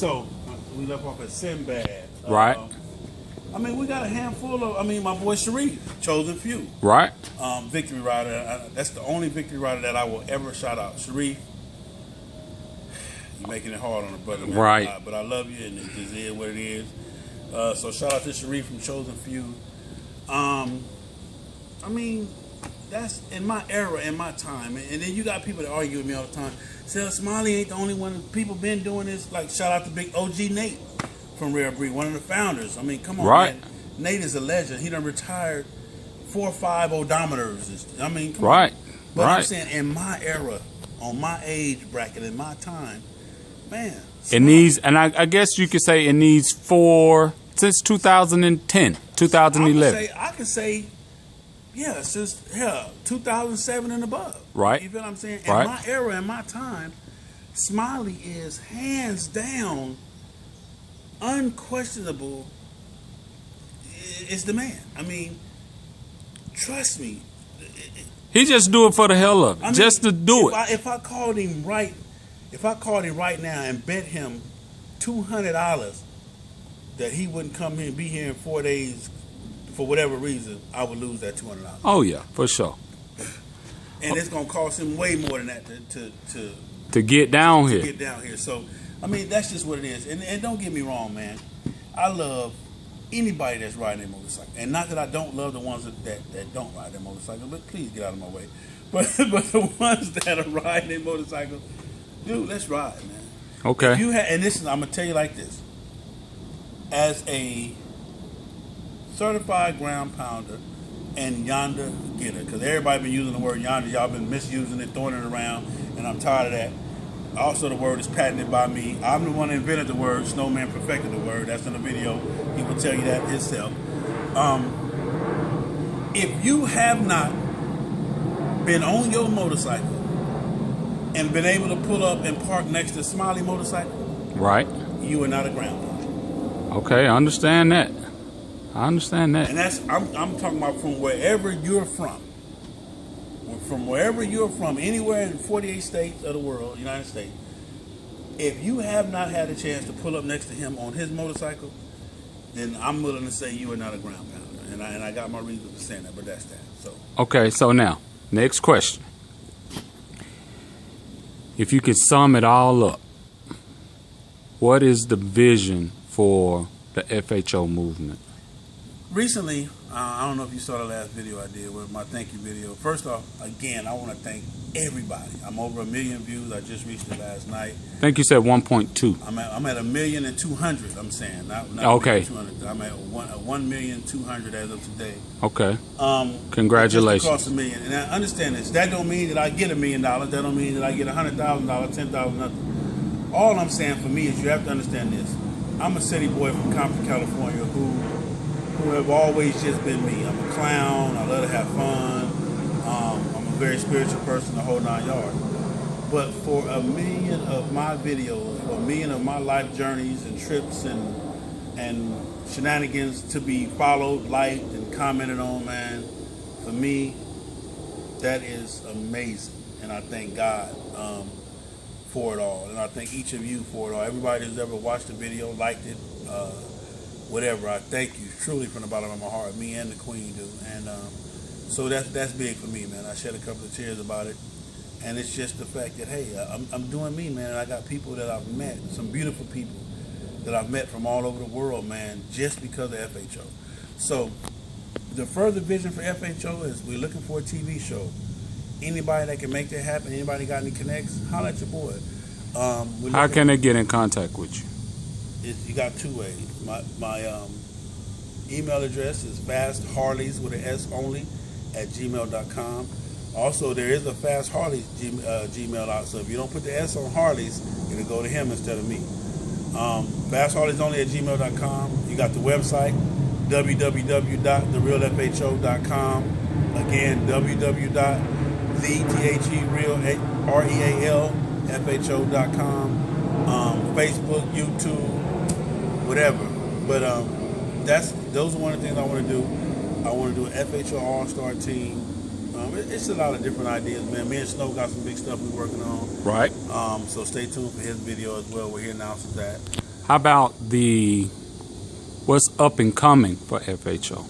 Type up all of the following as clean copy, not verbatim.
So we left off at Sinbad. Right. I mean, we got a handful of. I mean, my boy Sharif, Chosen Few. Right. Victory Rider. That's the only Victory Rider that I will ever shout out. Sharif, you're making it hard on the brother, man. Right. But I love you, and it just is what it is. So shout out to Sharif from Chosen Few. I mean, that's in my era, in my time. And then you got people that argue with me all the time. Say, Smiley ain't the only one. People been doing this. Like, shout out to Big OG Nate from Rare Breed, one of the founders. I mean, come on, right. man. Nate is a legend. He done retired 4 or 5 odometers. I mean, come right. on. But right. I'm saying, in my era, on my age bracket, in my time, man. It needs, and I guess you could say it needs since 2010, 2011. I could say, yeah, since 2007 and above. Right. You feel what I'm saying? Right. In my era, in my time, Smiley is hands down, unquestionable. Is the man. I mean, trust me. He just do it for the hell of it, just to do it. If I called him right now and bet him $200 that he wouldn't come here and be here in 4 days for whatever reason, I would lose that $200. Oh yeah, for sure. And it's gonna cost him way more than that to get down here. To get down here. So I mean, that's just what it is. And don't get me wrong, man. I love anybody that's riding a motorcycle, and not that I don't love the ones that don't ride their motorcycle. But please get out of my way. But the ones that are riding their motorcycle, dude, let's ride, man. Okay. If you and this is, I'm gonna tell you like this. As a certified ground pounder and yonder getter, because everybody been using the word yonder, y'all been misusing it, throwing it around, and I'm tired of that. Also, the word is patented by me. I'm the one that invented the word. Snowman perfected the word. That's in the video. He will tell you that himself. If you have not been on your motorcycle and been able to pull up and park next to Smiley motorcycle, right, you are not a ground pounder. Okay, I understand that. I understand that. And that's I'm talking about from wherever you're from. From wherever you're from, anywhere in 48 states of the world, United States, if you have not had a chance to pull up next to him on his motorcycle, then I'm willing to say you are not a ground pounder. And I got my reasons for saying that, but that's that. So okay, so now, next question. If you could sum it all up, what is the vision for the FHO movement? Recently, I don't know if you saw the last video I did with my thank you video. First off, again, I want to thank everybody. I'm over 1 million views. I just reached it last night. I think you said 1.2. I'm at 1,200,000. I'm saying not okay. 200. I'm at 1,200,000 as of today. Okay. Congratulations. Just across 1 million. And I understand this. That don't mean that I get $1 million. That don't mean that I get $100,000, $10,000, nothing. All I'm saying for me is you have to understand this. I'm a city boy from Compton, California, who have always just been me. I'm a clown. I love to have fun. I'm a very spiritual person, the whole 9 yards. But for 1 million of my videos, for 1 million of my life journeys and trips and shenanigans to be followed, liked, and commented on, man, for me, that is amazing. And I thank God for it all. And I thank each of you for it all. Everybody who's ever watched the video, liked it, whatever, I thank you truly from the bottom of my heart. Me and the Queen do, and so that's big for me, man. I shed a couple of tears about it, and it's just the fact that hey, I'm doing me, man. And I got people that I've met, some beautiful people that I've met from all over the world, man, just because of FHO. So the further vision for FHO is we're looking for a TV show. Anybody that can make that happen, anybody got any connects, holler at your boy. How can they get in contact with you? You got 2 ways. My email address is fastharleys with an S only @gmail.com. Also, there is a Fast Harleys Gmail out, so if you don't put the S on Harleys, it'll go to him instead of me. Fastharleysonly @gmail.com. You got the website, www.therealfho.com. Again, www.therealfho.com. Facebook, YouTube, whatever. But those are one of the things I want to do. I want to do an FHO All-Star team. It's a lot of different ideas, man. Me and Snow got some big stuff we're working on. Right. So stay tuned for his video as well, where he announces that. How about what's up and coming for FHO?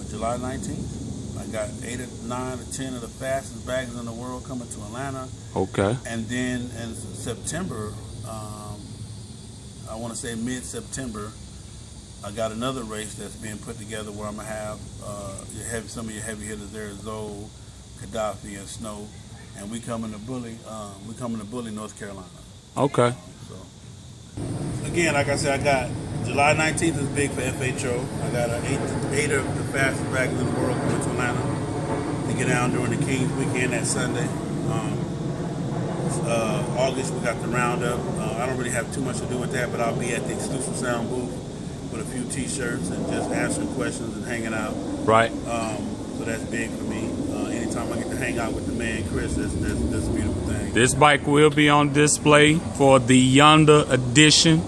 July 19th. I got 8 or 9 or 10 of the fastest baggers in the world coming to Atlanta. Okay. And then in September, I want to say mid-September, I got another race that's being put together where I'm going to have some of your heavy hitters there, Zoe, Gaddafi, and Snow. And we coming to Bully, North Carolina. Okay. So again, like I said, I got July 19th is big for FHO. I got 8 of the fastest baggers in the world coming to Atlanta to get down during the Kings weekend that Sunday. August, we got the roundup. I don't really have too much to do with that, but I'll be at the exclusive sound booth with a few T-shirts and just answering questions and hanging out. Right. So that's big for me. Anytime I get to hang out with the man Chris, that's a beautiful thing. This bike will be on display for the Yonder edition.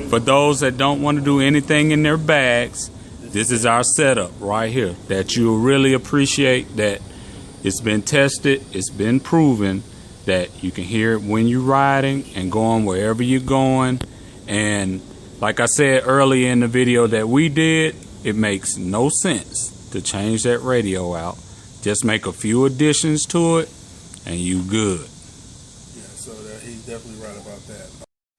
For those that don't want to do anything in their bags, this is our setup right here that you'll really appreciate. That it's been tested, it's been proven that you can hear it when you're riding and going wherever you're going. And like I said earlier in the video that we did, it makes no sense to change that radio out. Just make a few additions to it and you good. Yeah, so he's definitely right about that.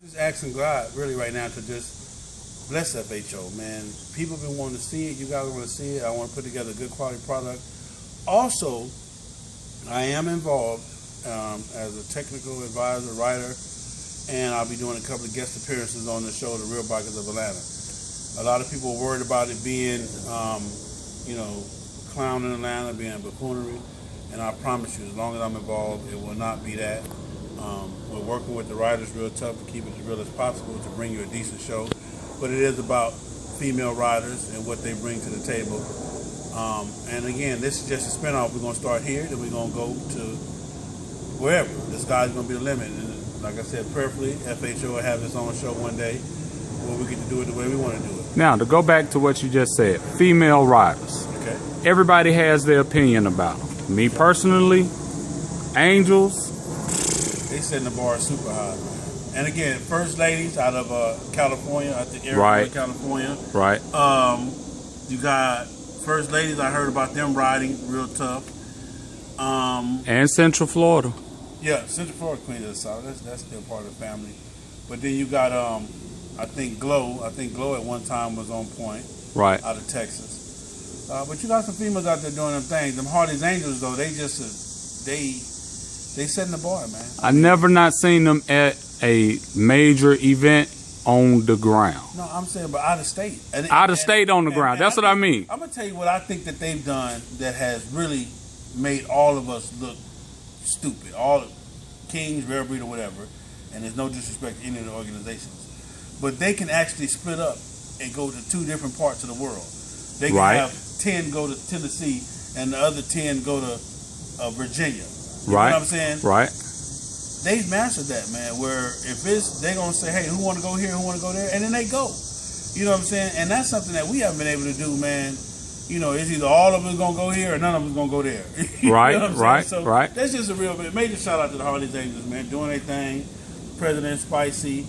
Just asking God really right now to just bless FHO, man. People have been wanting to see it. You guys want to see it. I want to put together a good quality product. Also, I am involved as a technical advisor, writer, and I'll be doing a couple of guest appearances on the show, The Real Bikers of Atlanta. A lot of people are worried about it being, clown in Atlanta, being buffoonery, and I promise you, as long as I'm involved, it will not be that. We're working with the writers real tough to keep it as real as possible to bring you a decent show, but it is about female riders and what they bring to the table. And again, this is just a spinoff. We're going to start here, then we're going to go to wherever. The sky's going to be the limit. And like I said, prayerfully, FHO will have its own show one day where we get to do it the way we want to do it. Now, to go back to what you just said, female riders. Okay. Everybody has their opinion about them. Me personally, Angels. They setting the bar super high, man. And again, first ladies out of California, I think Right. California. Right. You got first ladies. I heard about them riding real tough. And Central Florida. Yeah, Central Florida Queen of the South. That's still part of the family. But then you got I think Glow. I think Glow at one time was on point. Right. Out of Texas. But you got some females out there doing them things. Them Hardy's Angels though, they setting the bar, man. I never not seen them at a major event on the ground. No, I'm saying, but out of state. Out of state on the ground. That's what I mean. I'm gonna tell you what I think that they've done that has really made all of us look stupid. All Kings, Rare Breed, or whatever. And there's no disrespect to any of the organizations, but they can actually split up and go to 2 different parts of the world. They can have 10 go to Tennessee and the other 10 go to Virginia. You know what I'm saying? Right. They've mastered that, man, where if they're going to say, hey, who want to go here, who want to go there, and then they go. You know what I'm saying? And that's something that we haven't been able to do, man. You know, it's either all of us going to go here or none of us going to go there. Right, right, so right. That's just a real major shout out to the Harley's Angels, man, doing their thing. President Spicy.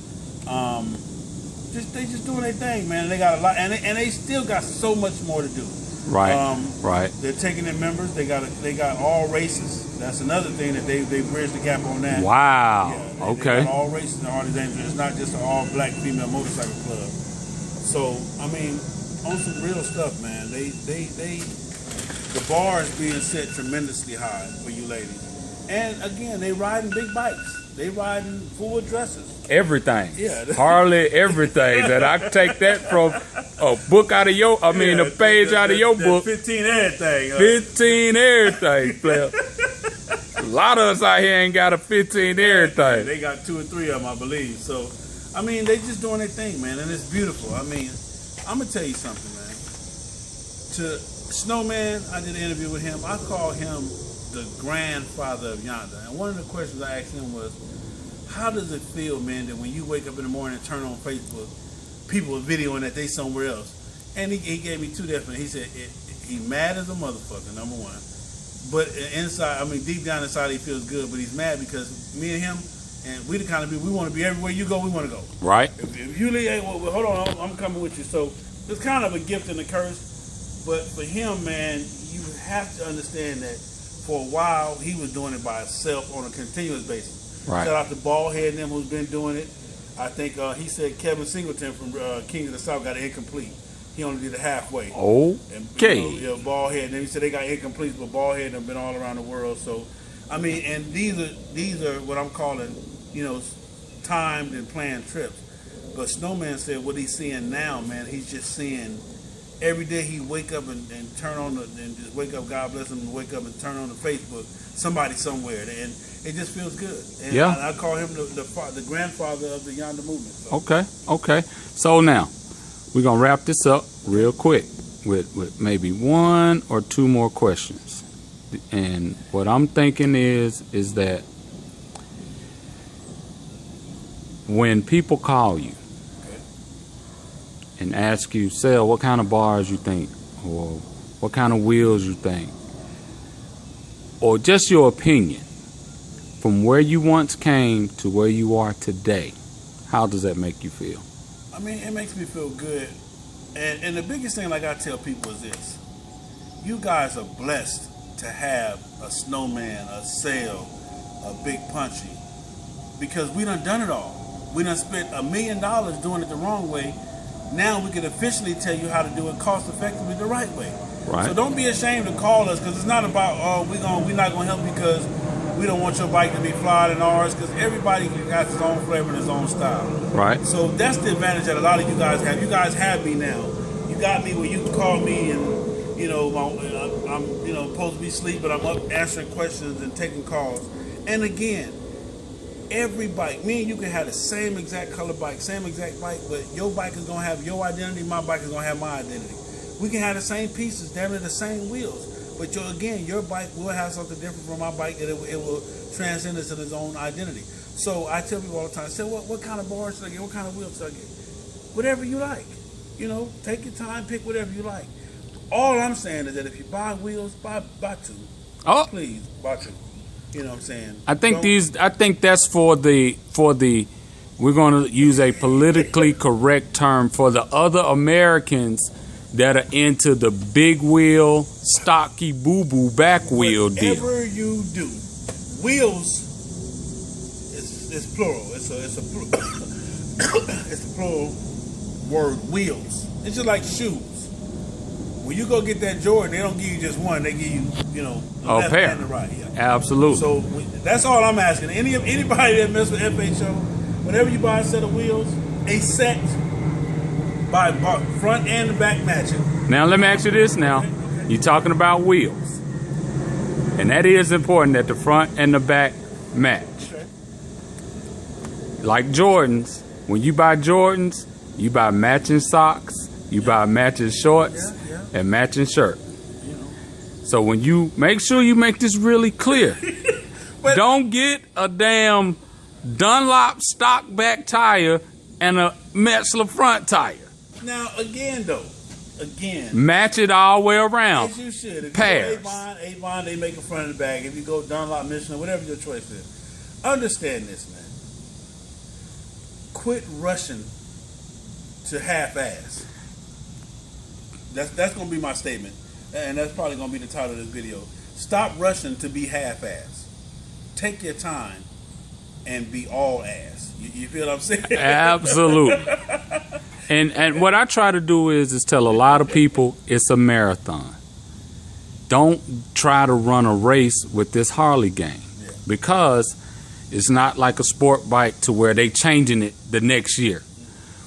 They just doing their thing, man. They got a lot, and they still got so much more to do. Right, right. They're taking in members. They got all races. That's another thing that they bridged the gap on that. Wow. Yeah, okay. They got all races in Harley's Angels. It's not just an all black female motorcycle club. So I mean, on some real stuff, man. The bar is being set tremendously high for you ladies. And again, they riding big bikes. They riding full dresses. Everything. Yeah. Harley, everything. That I take that from a book out of your, a page out of your book. 15 everything. 15 everything, player. A lot of us out here ain't got a 15 everything. They got 2 or 3 of them, I believe. So, I mean, they just doing their thing, man. And it's beautiful. I mean, I'm going to tell you something, man. To Snowman, I did an interview with him. I call him the grandfather of Yonder. And one of the questions I asked him was, how does it feel, man, that when you wake up in the morning and turn on Facebook, people are videoing that they somewhere else? And he gave me 2 different. He said he mad as a motherfucker, number 1. But inside, I mean, deep down inside, he feels good. But he's mad because me and him And we the kind of people, we want to be everywhere you go, we want to go. Right. If you leave, hey, well, hold on, I'm coming with you. So it's kind of a gift and a curse. But for him, man, you have to understand that for a while he was doing it by himself on a continuous basis. Right. Shout out to Ballhead and them who's been doing it. I think he said Kevin Singleton from King of the South got it incomplete. He only did it halfway. Okay. And, you know, Ballhead. And then he said they got incomplete, but Ballhead have been all around the world. So, I mean, and these are what I'm calling, you know, timed and planned trips. But Snowman said what he's seeing now, man, he's just seeing every day he wake up and turn on and just wake up, God bless him, and wake up and turn on the Facebook, somebody somewhere, and it just feels good. And yeah. I call him the grandfather of the Yonder movement. So. Okay. So now we're gonna wrap this up real quick with maybe one or two more questions. And what I'm thinking is that when people call you and ask you, Sel, what kind of bars you think, or what kind of wheels you think, or just your opinion from where you once came to where you are today, how does that make you feel? I mean, it makes me feel good. And the biggest thing, like I tell people, is this. You guys are blessed to have a Snowman, a Sale, a Big Punchy, because we done it all. We done spent $1 million doing it the wrong way. Now we can officially tell you how to do it cost effectively the right way. Right. So don't be ashamed to call us, because it's not about we're not gonna help you because we don't want your bike to be flawed than ours, because everybody got his own flavor and his own style. Right. So that's the advantage that a lot of you guys have. You guys have me now. You got me where you can call me and, you know, I'm supposed to be asleep, but I'm up answering questions and taking calls. And again, every bike, me and you can have the same exact color bike, same exact bike, but your bike is gonna have your identity, my bike is gonna have my identity. We can have the same pieces, damn near the same wheels, but your bike will have something different from my bike, and it will transcend into its own identity. So I tell people all the time, say, what kind of bars should I get? What kind of wheels should I get? Whatever you like. You know, take your time, pick whatever you like. All I'm saying is that if you buy wheels, buy two. Oh, please, buy two. You know what I'm saying? I think that's for the we're going to use a politically correct term for the other Americans that are into the big wheel, stocky boo-boo back wheel deal. Whatever you do, wheels is plural. It's a plural word, wheels. It's just like shoes. When you go get that Jordan, they don't give you just one. They give you, the a left pair. and the right. Yeah. Absolutely. So that's all I'm asking. Anybody that mess with FHO, whenever you buy a set of wheels, a set by front and the back matching. Now let me ask you this. Now you're talking about wheels, and that is important that the front and the back match. Okay. Like Jordans, when you buy Jordans, you buy matching socks, you buy matching shorts, and matching shirt. So when you make sure you make this really clear, don't get a damn Dunlop stock back tire and a Metzler front tire. Now again, match it all the way around. As you should. If pairs. You go Avon, they make a front and back. If you go Dunlop, Michelin, whatever your choice is, understand this, man. Quit rushing to half-ass. That's going to be my statement, and that's probably going to be the title of this video. Stop rushing to be half-ass. Take your time and be all ass. You feel what I'm saying? Absolutely. And what I try to do is tell a lot of people it's a marathon. Don't try to run a race with this Harley gang, because it's not like a sport bike to where they changing it the next year.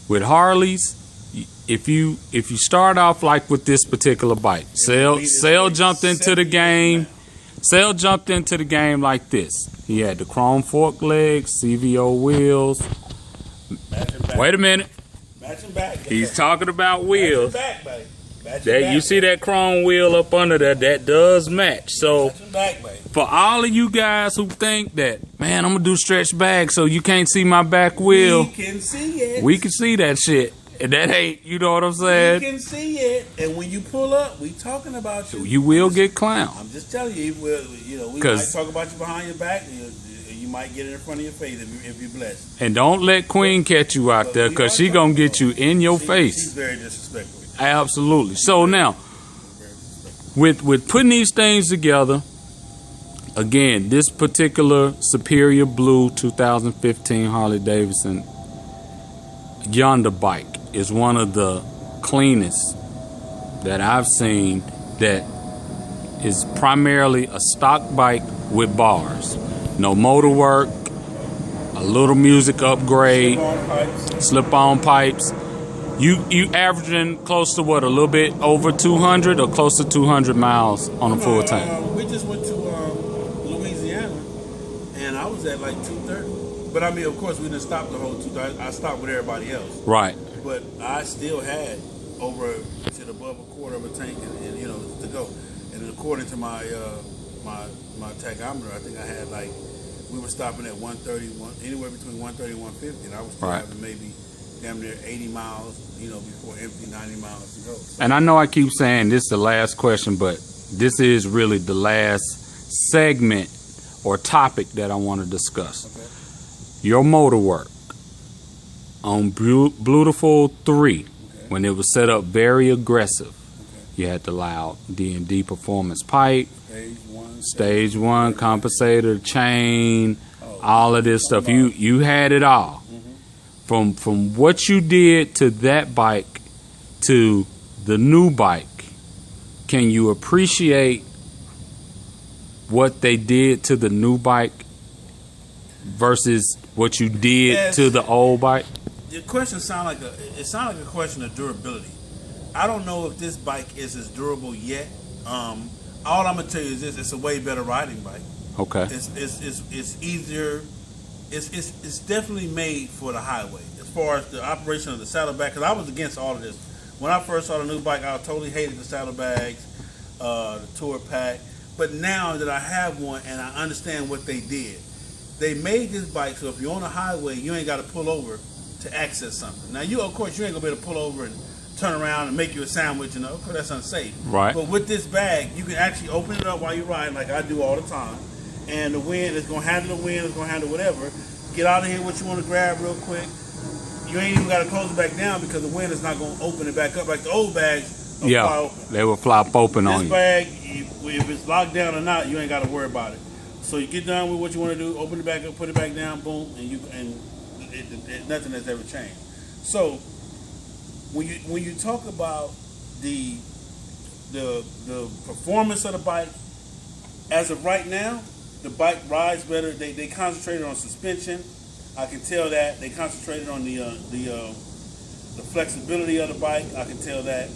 With Harleys, if you start off like with this particular bike, Sale jumped into the game. Sale jumped into the game like this. He had the chrome fork legs, CVO wheels. Wait a minute. He's talking about wheels. You see that chrome wheel up under there? That does match. So for all of you guys who think that, man, I'm gonna do stretch back so you can't see my back wheel. We can see it. We can see that shit. And that ain't, you know what I'm saying? We can see it. And when you pull up, we talking about you. You will get clowned. I'm just telling you, we might talk about you behind your back. You You might get it in front of your face if you're blessed. And don't let Queen catch you out there, because she going to get you in your face. She's very disrespectful. Absolutely. So now, with putting these things together, again, this particular Superior Blue 2015 Harley Davidson Yonder bike is one of the cleanest that I've seen, that is primarily a stock bike with bars. No motor work, a little music upgrade, slip-on pipes. You averaging close to what, a little bit over 200 or close to 200 miles on a full tank? We just went to Louisiana, and I was at like 230. But I mean, of course, we didn't stop the whole 230. I stopped with everybody else. Right. But I still had over above a quarter of a tank, and you know, to go. And according to my my tachometer, I think I had like, we were stopping at 130, anywhere between 130 and 150, and I was still having maybe damn near 80 miles, you know, before empty, 90 miles to go. So, and I know I keep saying this is the last question, but this is really the last segment or topic that I want to discuss. Okay. Your motor work on Beautiful 3, when it was set up very aggressive. You had the loud D&D performance pipe, stage one compensator, chain, all of this stuff. You had it all. From what you did to that bike to the new bike, can you appreciate what they did to the new bike versus what you did to the old bike? Your question sounded like a question of durability. I don't know if this bike is as durable yet. All I'm gonna tell you is this: it's a way better riding bike. Okay. It's easier. It's definitely made for the highway as far as the operation of the saddlebag. Because I was against all of this when I first saw the new bike. I totally hated the saddlebags, the tour pack. But now that I have one and I understand what they did, they made this bike so if you're on a highway, you ain't got to pull over to access something. Now, of course, you ain't gonna be able to pull over and turn around and make you a sandwich, and of course that's unsafe. Right. But with this bag, you can actually open it up while you're riding, like I do all the time. And the wind is gonna handle the wind, it's gonna handle whatever. Get out of here what you want to grab real quick. You ain't even got to close it back down because the wind is not gonna open it back up like the old bags. Yeah, open. they will flop open on you. This bag, if it's locked down or not, you ain't got to worry about it. So you get done with what you want to do, open it back up, put it back down, boom, and nothing has ever changed. So when you talk about the performance of the bike, as of right now, the bike rides better. They concentrated on suspension. I can tell that they concentrated on the flexibility of the bike. I can tell that,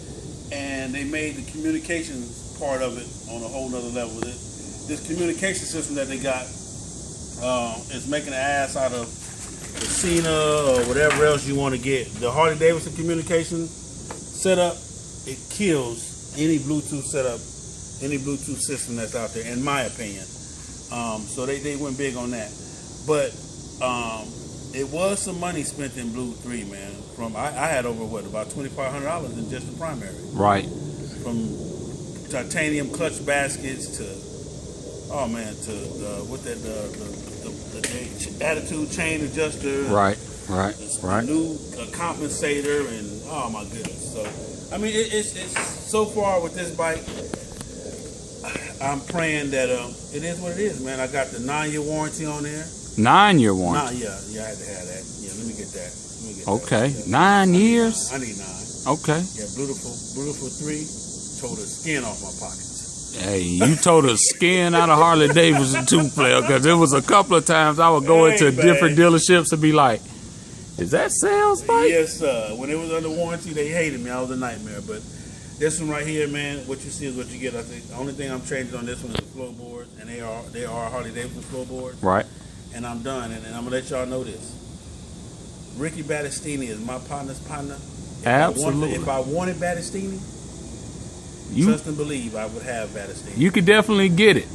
and they made the communications part of it on a whole nother level. This communication system that they got is making an ass out of the Cena or whatever else you want to get. The Harley Davidson communication setup, it kills any Bluetooth setup, any Bluetooth system that's out there, in my opinion. So they went big on that. But it was some money spent in Blue 3, man. I had over about $2,500 in just the primary. Right. From titanium clutch baskets to the attitude chain adjuster. Right. The new compensator, and oh my goodness. So I mean, it's so far with this bike. I'm praying that it is what it is, man. I got the 9-year warranty on there. 9-year warranty? Yeah, I had to have that. Yeah, let me get that. Okay, that. 9 years? I need 9. Okay. Yeah, Beautiful 3 tore the skin off my pockets. Hey, you tore the skin out of Harley Davidson 2-player, because there was a couple of times I would go into different dealerships and be like, is that sales bike? Yes, sir. When it was under warranty, they hated me. I was a nightmare, but this one right here, man, what you see is what you get. I think the only thing I'm changing on this one is the floorboard, and they are Harley Davidson floorboards. Right. And I'm done, and I'm gonna let y'all know this. Ricky Battistini is my partner's partner. Absolutely. If I wanted Battistini, trust and believe I would have Battistini. You could definitely get it.